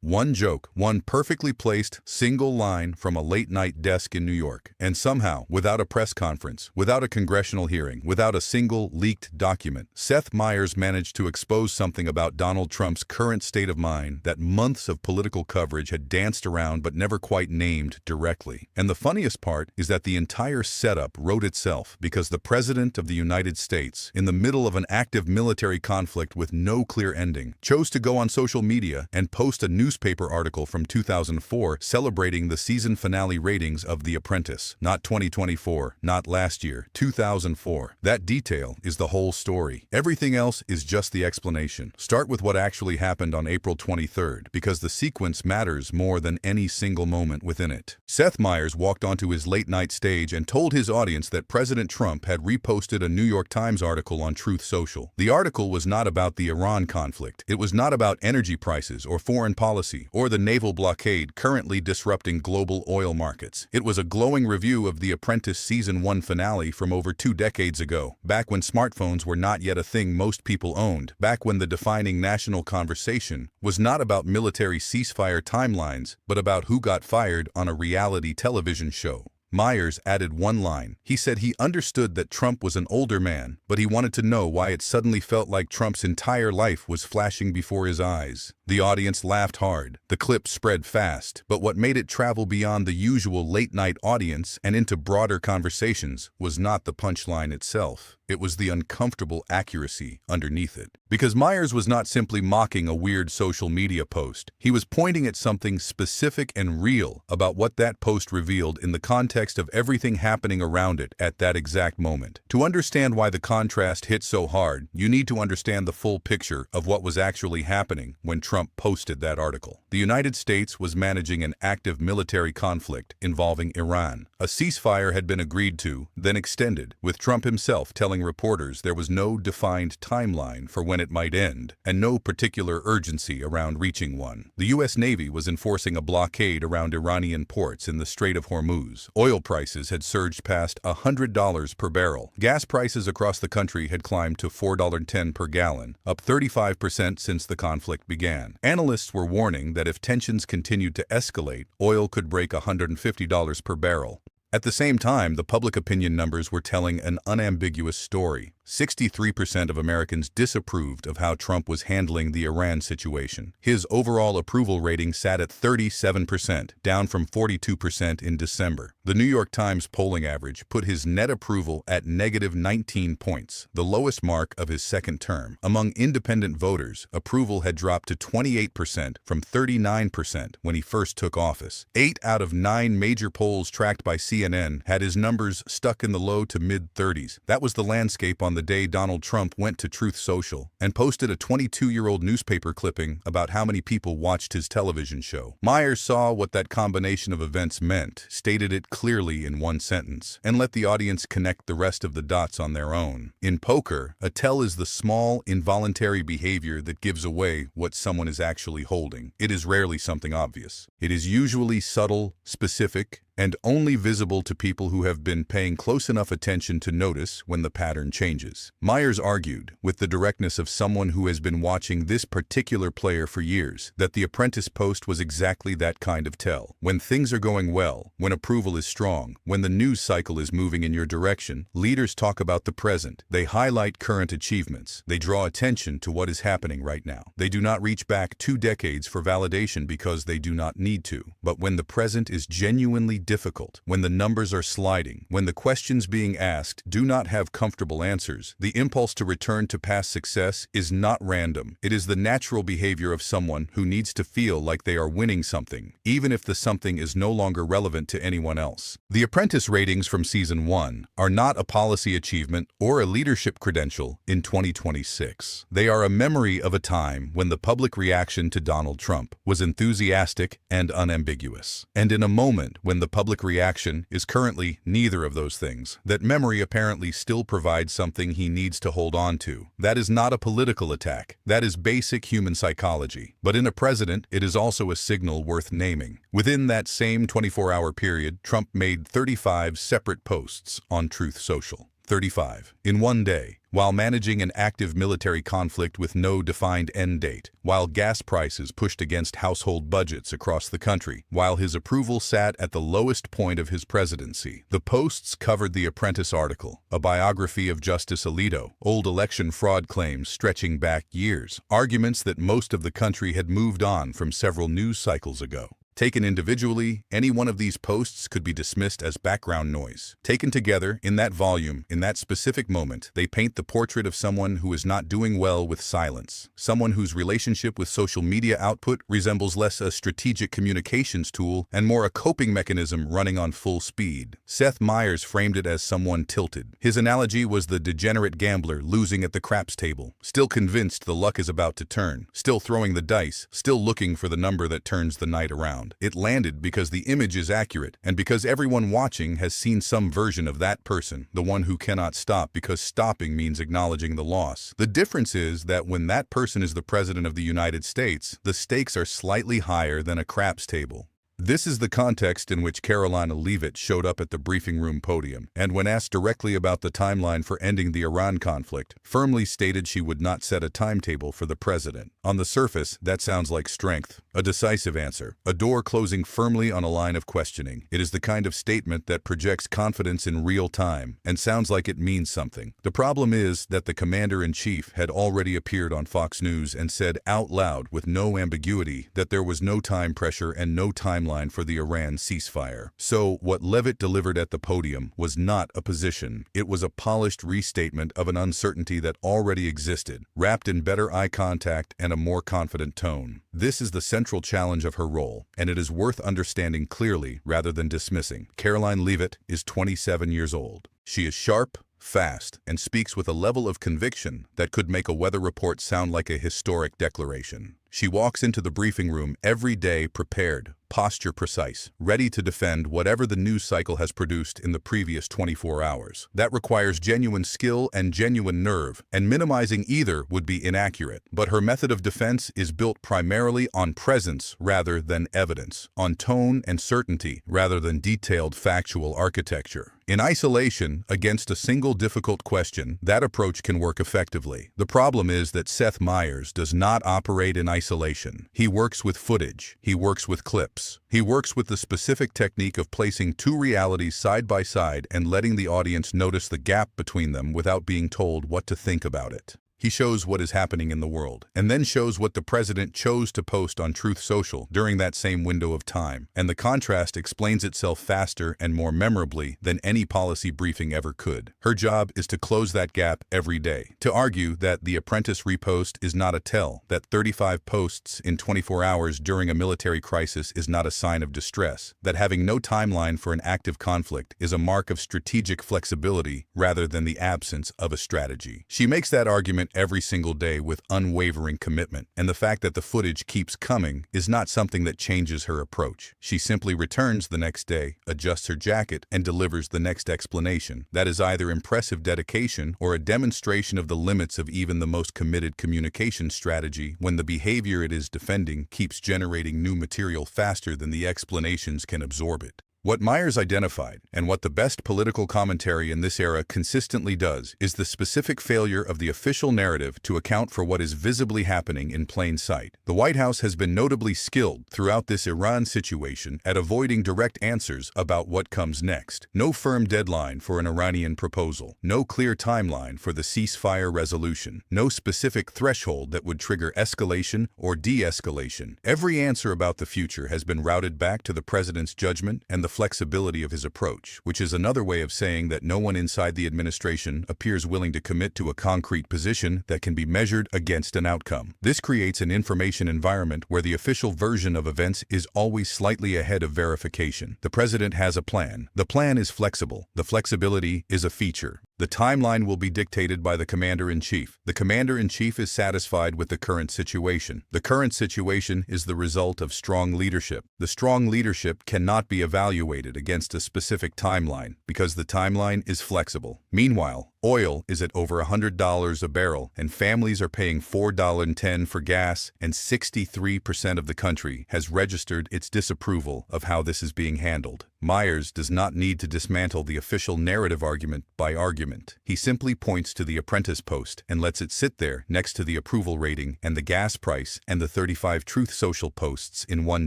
One joke, one perfectly placed, single line from a late-night desk in New York. And somehow, without a press conference, without a congressional hearing, without a single leaked document, Seth Meyers managed to expose something about Donald Trump's current state of mind that months of political coverage had danced around but never quite named directly. And the funniest part is that the entire setup wrote itself because the President of the United States, in the middle of an active military conflict with no clear ending, chose to go on social media and post a newspaper article from 2004 celebrating the season finale ratings of The Apprentice. Not 2024, not last year, 2004. That detail is the whole story. Everything else is just the explanation. Start with what actually happened on April 23rd, because the sequence matters more than any single moment within it. Seth Meyers walked onto his late-night stage and told his audience that President Trump had reposted a New York Times article on Truth Social. The article was not about the Iran conflict. It was not about energy prices or foreign policy or the naval blockade currently disrupting global oil markets. It was a glowing review of The Apprentice Season 1 finale from over 2 decades ago, back when smartphones were not yet a thing most people owned, back when the defining national conversation was not about military ceasefire timelines, but about who got fired on a reality television show. Meyers added one line. He said he understood that Trump was an older man, but he wanted to know why it suddenly felt like Trump's entire life was flashing before his eyes. The audience laughed hard. The clip spread fast, but what made it travel beyond the usual late-night audience and into broader conversations was not the punchline itself. It was the uncomfortable accuracy underneath it. Because Meyers was not simply mocking a weird social media post. He was pointing at something specific and real about what that post revealed in the context of everything happening around it at that exact moment. To understand why the contrast hit so hard, you need to understand the full picture of what was actually happening when Trump posted that article. The United States was managing an active military conflict involving Iran. A ceasefire had been agreed to, then extended, with Trump himself telling reporters there was no defined timeline for when it might end, and no particular urgency around reaching one. The U.S. Navy was enforcing a blockade around Iranian ports in the Strait of Hormuz. Oil prices had surged past $100 per barrel. Gas prices across the country had climbed to $4.10 per gallon, up 35% since the conflict began. Analysts were warning that if tensions continued to escalate, oil could break $150 per barrel. At the same time, the public opinion numbers were telling an unambiguous story. 63% of Americans disapproved of how Trump was handling the Iran situation. His overall approval rating sat at 37%, down from 42% in December. The New York Times polling average put his net approval at negative 19 points, the lowest mark of his second term. Among independent voters, approval had dropped to 28% from 39% when he first took office. 8 out of 9 major polls tracked by CNN had his numbers stuck in the low to mid-30s. That was the landscape on the day Donald Trump went to Truth Social and posted a 22-year-old newspaper clipping about how many people watched his television show. Meyers saw what that combination of events meant, stated it clearly in one sentence, and let the audience connect the rest of the dots on their own. In poker, a tell is the small, involuntary behavior that gives away what someone is actually holding. It is rarely something obvious. It is usually subtle, specific, and only visible to people who have been paying close enough attention to notice when the pattern changes. Meyers argued, with the directness of someone who has been watching this particular player for years, that the Apprentice post was exactly that kind of tell. When things are going well, when approval is strong, when the news cycle is moving in your direction, leaders talk about the present. They highlight current achievements. They draw attention to what is happening right now. They do not reach back 2 decades for validation because they do not need to. But when the present is genuinely difficult, when the numbers are sliding, when the questions being asked do not have comfortable answers, the impulse to return to past success is not random. It is the natural behavior of someone who needs to feel like they are winning something, even if the something is no longer relevant to anyone else. The Apprentice ratings from Season 1 are not a policy achievement or a leadership credential in 2026. They are a memory of a time when the public reaction to Donald Trump was enthusiastic and unambiguous. And in a moment when the public reaction is currently neither of those things, that memory apparently still provides something he needs to hold on to. That is not a political attack. That is basic human psychology. But in a president, it is also a signal worth naming. Within that same 24-hour period, Trump made 35 separate posts on Truth Social. 35. In one day, while managing an active military conflict with no defined end date, while gas prices pushed against household budgets across the country, while his approval sat at the lowest point of his presidency, the Posts covered the Apprentice article, a biography of Justice Alito, old election fraud claims stretching back years, arguments that most of the country had moved on from several news cycles ago. Taken individually, any one of these posts could be dismissed as background noise. Taken together, in that volume, in that specific moment, they paint the portrait of someone who is not doing well with silence. Someone whose relationship with social media output resembles less a strategic communications tool and more a coping mechanism running on full speed. Seth Meyers framed it as someone tilted. His analogy was the degenerate gambler losing at the craps table, still convinced the luck is about to turn, still throwing the dice, still looking for the number that turns the night around. It landed because the image is accurate, and because everyone watching has seen some version of that person, the one who cannot stop because stopping means acknowledging the loss. The difference is that when that person is the President of the United States, the stakes are slightly higher than a craps table. This is the context in which Karoline Leavitt showed up at the briefing room podium, and when asked directly about the timeline for ending the Iran conflict, firmly stated she would not set a timetable for the president. On the surface, that sounds like strength, a decisive answer, a door closing firmly on a line of questioning. It is the kind of statement that projects confidence in real time, and sounds like it means something. The problem is that the commander-in-chief had already appeared on Fox News and said out loud with no ambiguity that there was no time pressure and no timeline for the Iran ceasefire. So, what Leavitt delivered at the podium was not a position. It was a polished restatement of an uncertainty that already existed, wrapped in better eye contact and a more confident tone. This is the central challenge of her role, and it is worth understanding clearly rather than dismissing. Karoline Leavitt is 27 years old. She is sharp, fast, and speaks with a level of conviction that could make a weather report sound like a historic declaration. She walks into the briefing room every day prepared, posture precise, ready to defend whatever the news cycle has produced in the previous 24 hours. That requires genuine skill and genuine nerve, and minimizing either would be inaccurate. But her method of defense is built primarily on presence rather than evidence, on tone and certainty rather than detailed factual architecture. In isolation, against a single difficult question, that approach can work effectively. The problem is that Seth Meyers does not operate in isolation. He works with footage. He works with clips. He works with the specific technique of placing two realities side by side and letting the audience notice the gap between them without being told what to think about it. He shows what is happening in the world, and then shows what the president chose to post on Truth Social during that same window of time. And the contrast explains itself faster and more memorably than any policy briefing ever could. Her job is to close that gap every day, to argue that the Apprentice repost is not a tell, that 35 posts in 24 hours during a military crisis is not a sign of distress, that having no timeline for an active conflict is a mark of strategic flexibility rather than the absence of a strategy. She makes that argument every single day with unwavering commitment, and the fact that the footage keeps coming is not something that changes her approach. She simply returns the next day, adjusts her jacket, and delivers the next explanation. That is either impressive dedication or a demonstration of the limits of even the most committed communication strategy when the behavior it is defending keeps generating new material faster than the explanations can absorb it. What Meyers identified, and what the best political commentary in this era consistently does, is the specific failure of the official narrative to account for what is visibly happening in plain sight. The White House has been notably skilled throughout this Iran situation at avoiding direct answers about what comes next. No firm deadline for an Iranian proposal, no clear timeline for the ceasefire resolution, no specific threshold that would trigger escalation or de-escalation. Every answer about the future has been routed back to the president's judgment and the flexibility of his approach, which is another way of saying that no one inside the administration appears willing to commit to a concrete position that can be measured against an outcome. This creates an information environment where the official version of events is always slightly ahead of verification. The president has a plan. The plan is flexible. The flexibility is a feature. The timeline will be dictated by the commander-in-chief. The commander-in-chief is satisfied with the current situation. The current situation is the result of strong leadership. The strong leadership cannot be evaluated against a specific timeline because the timeline is flexible. Meanwhile, Oil is at over $100 a barrel, and families are paying $4.10 for gas, and 63% of the country has registered its disapproval of how this is being handled. Meyers does not need to dismantle the official narrative argument by argument. He simply points to the Apprentice post and lets it sit there next to the approval rating and the gas price and the 35 Truth Social posts in one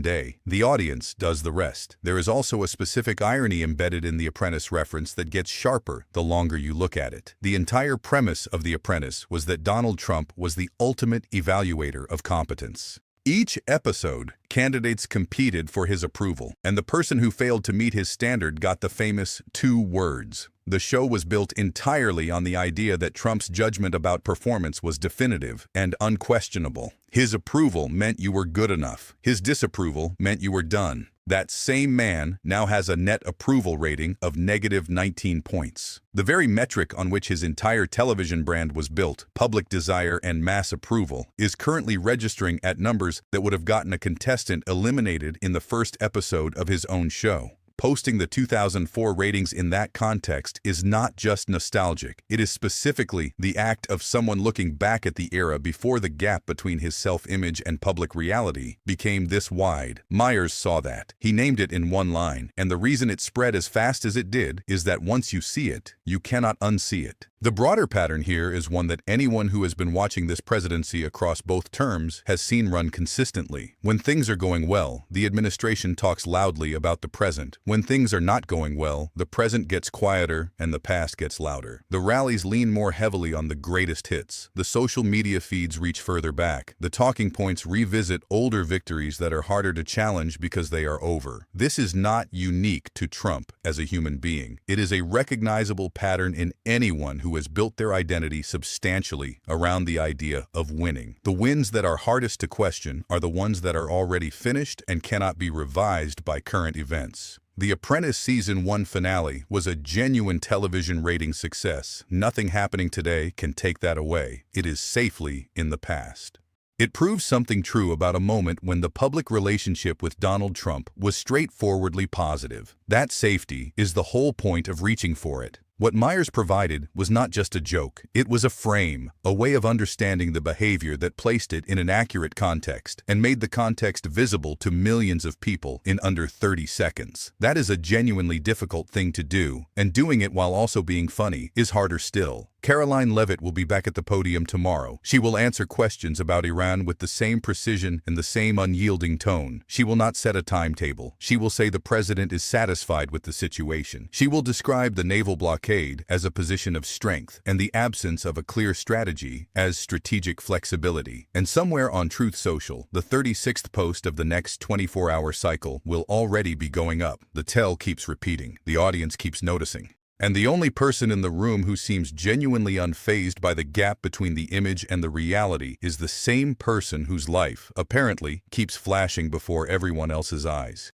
day. The audience does the rest. There is also a specific irony embedded in the Apprentice reference that gets sharper the longer you look at it. The entire premise of The Apprentice was that Donald Trump was the ultimate evaluator of competence. Each episode, candidates competed for his approval, and the person who failed to meet his standard got the famous 2 words. The show was built entirely on the idea that Trump's judgment about performance was definitive and unquestionable. His approval meant you were good enough. His disapproval meant you were done. That same man now has a net approval rating of -19 points. The very metric on which his entire television brand was built, public desire and mass approval, is currently registering at numbers that would have gotten a contestant eliminated in the first episode of his own show. Posting the 2004 ratings in that context is not just nostalgic. It is specifically the act of someone looking back at the era before the gap between his self-image and public reality became this wide. Meyers saw that. He named it in one line, and the reason it spread as fast as it did is that once you see it, you cannot unsee it. The broader pattern here is one that anyone who has been watching this presidency across both terms has seen run consistently. When things are going well, the administration talks loudly about the present. When things are not going well, the present gets quieter and the past gets louder. The rallies lean more heavily on the greatest hits. The social media feeds reach further back. The talking points revisit older victories that are harder to challenge because they are over. This is not unique to Trump as a human being. It is a recognizable pattern in anyone who has built their identity substantially around the idea of winning. The wins that are hardest to question are the ones that are already finished and cannot be revised by current events. The Apprentice Season 1 finale was a genuine television rating success. Nothing happening today can take that away. It is safely in the past. It proves something true about a moment when the public relationship with Donald Trump was straightforwardly positive. That safety is the whole point of reaching for it. What Meyers provided was not just a joke. It was a frame, a way of understanding the behavior that placed it in an accurate context and made the context visible to millions of people in under 30 seconds. That is a genuinely difficult thing to do, and doing it while also being funny is harder still. Karoline Leavitt will be back at the podium tomorrow. She will answer questions about Iran with the same precision and the same unyielding tone. She will not set a timetable. She will say the president is satisfied with the situation. She will describe the naval blockade as a position of strength and the absence of a clear strategy as strategic flexibility. And somewhere on Truth Social, the 36th post of the next 24-hour cycle will already be going up. The tell keeps repeating. The audience keeps noticing. And the only person in the room who seems genuinely unfazed by the gap between the image and the reality is the same person whose life, apparently, keeps flashing before everyone else's eyes.